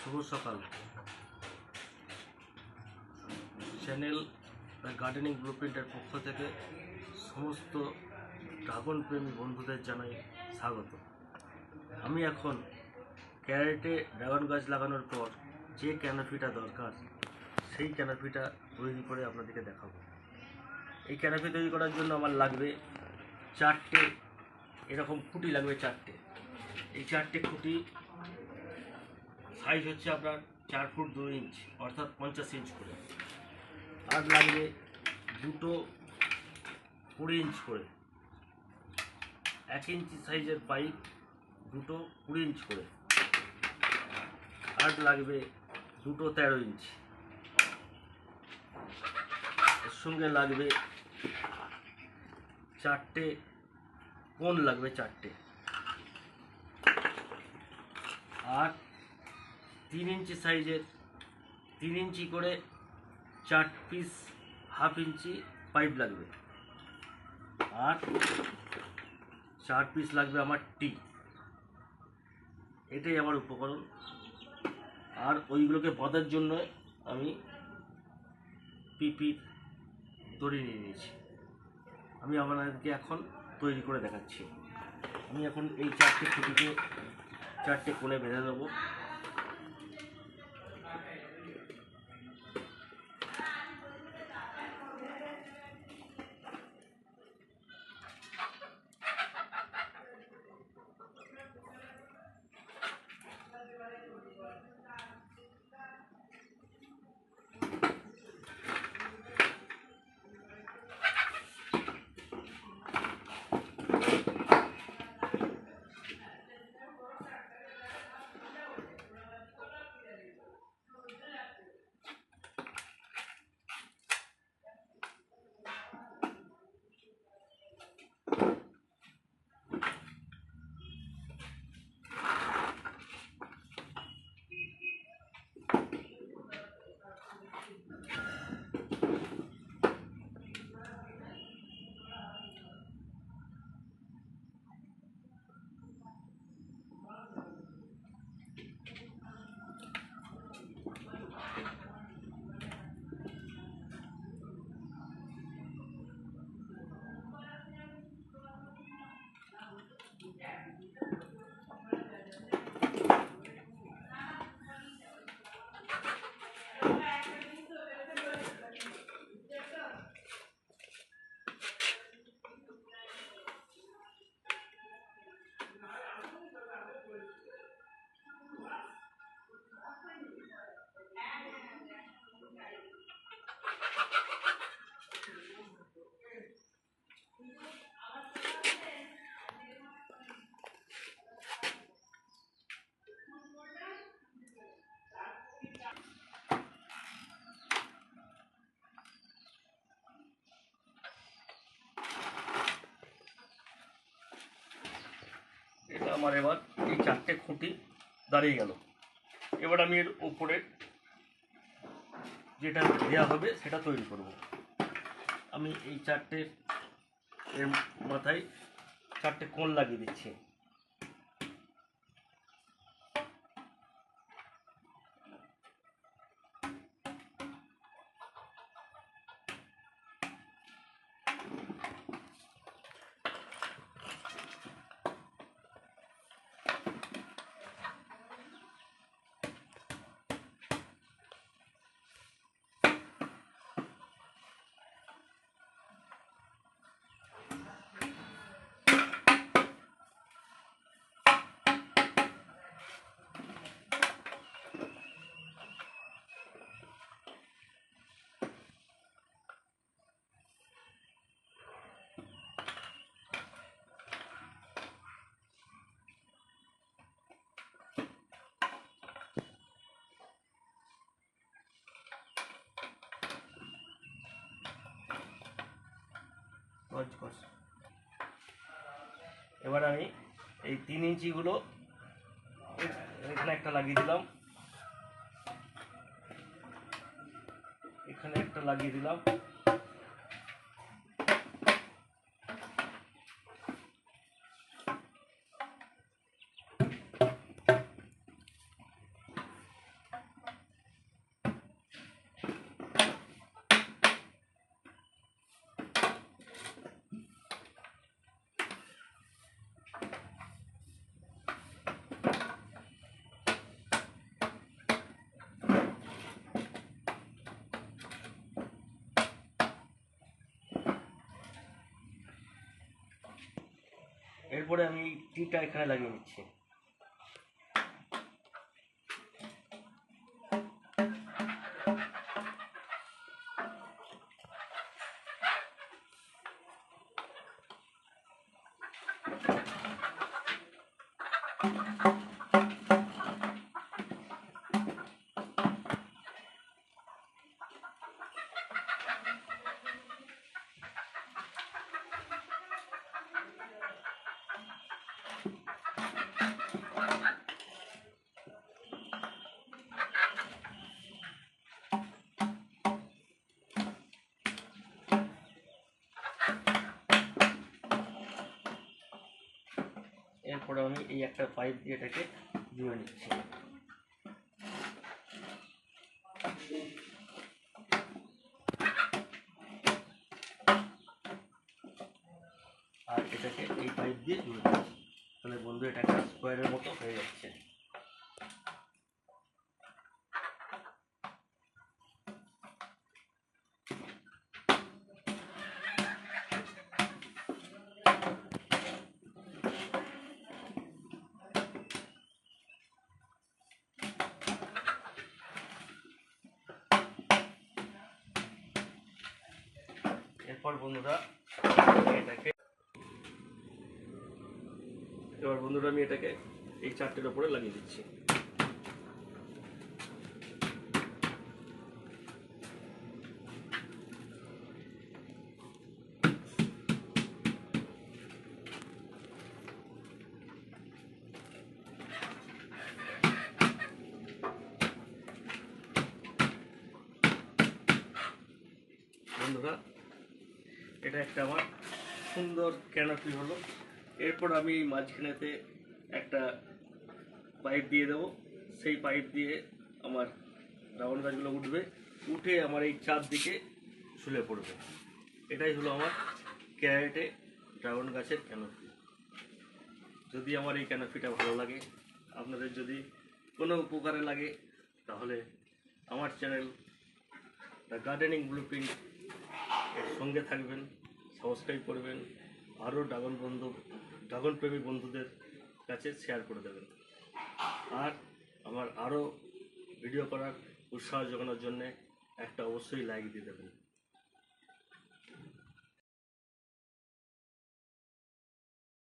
শুভ সকাল। Channel gardening ব্লুপ্রিন্টের পক্ষ থেকে সমস্ত ড্রাগন প্রেমী বন্ধুদের জানাই স্বাগত। আমি এখন ক্যারেটে ড্রাগন গাছ লাগানোর পর যে ক্যানোপিটা দরকার সেই ক্যানোপিটা তৈরি করে আপনাদেরকে দেখাবো। এই ক্যানোপি তৈরি করার জন্য আমার লাগবে 4টে এরকম খুঁটি লাগবে, 4টে। এই 4টে খুঁটি সাইজ হচ্ছে আপনার 4 ফুট 2 ইঞ্চ অর্থাৎ 50 ইঞ্চ করে। আর লাগবে দুটো 20 ইঞ্চ করে, 1 ইঞ্চি সাইজের পাইপ দুটো 20 ইঞ্চ করে। আর লাগবে দুটো 13 ইঞ্চ। এর সঙ্গে লাগবে 4টে কোন লাগবে, 4টে। আর 3 ইঞ্চি সাইজের 3 ইঞ্চি করে 4 পিস হাফ ইঞ্চি পাইপ লাগবে। আর 4 পিস লাগবে আমার টি। এটাই আমার উপকরণ। আর ওইগুলোকে বাঁধার জন্য আমি পিপির দড়ি নিয়ে নিয়েছি। আমি আপনাদেরকে এখন তৈরি করে দেখাচ্ছি। আমি এখন এই 4টে খুঁটিকে 4টে কোণে বেঁধে দেবো। এটা আমার এবার এই 4টে খুঁটি দাঁড়িয়ে গেল। এবার আমি এর উপরে যেটা দেওয়া হবে সেটা তৈরি করব। আমি এই 4টে এর মাথায় 4টে কোণ লাগিয়ে দিচ্ছি। এবার আমি এই 3 ইঞ্চিগুলো এখানে একটা লাগিয়ে দিলাম, এখানে একটা লাগিয়ে দিলাম। এরপরে আমি টিটা এখানে লাগিয়ে নিচ্ছি। এরপরে আমি এই একটা পাইপ দিয়ে এটাকে জুড়ে নিচ্ছি। আর এটাকে এই পাইপ দিয়ে জুড়ে দিচ্ছি, তাহলে বন্ধু এটা একটা স্কোয়ারের মতো হয়ে যাচ্ছে। এরপর বন্ধুরা আমি এটাকে এই চারটের উপরে লাগিয়ে দিচ্ছি। বন্ধুরা এটা একটা আমার সুন্দর ক্যানোপি হলো। এরপর আমি মাঝখানেতে একটা পাইপ দিয়ে দেবো, সেই পাইপ দিয়ে আমার ড্রাগন গাছগুলো উঠবে, উঠে আমার এই চারদিকে ঝুলে পড়বে। এটাই হলো আমার ক্যারেটে ড্রাগন গাছের ক্যানোপি। যদি আমার এই ক্যানোপিটা ভালো লাগে, আপনাদের যদি কোনো উপকারে লাগে, তাহলে আমার চ্যানেল দ্য গার্ডেনিং ব্লুপ্রিন্ট এর সঙ্গে থাকবেন, সাবস্ক্রাইব করবেন, আরও ড্রাগন প্রেমী বন্ধুদের কাছে শেয়ার করে দেবেন। আর আমার আরও ভিডিও করার উৎসাহ যোগানোর জন্যে একটা অবশ্যই লাইক দিয়ে দেবেন।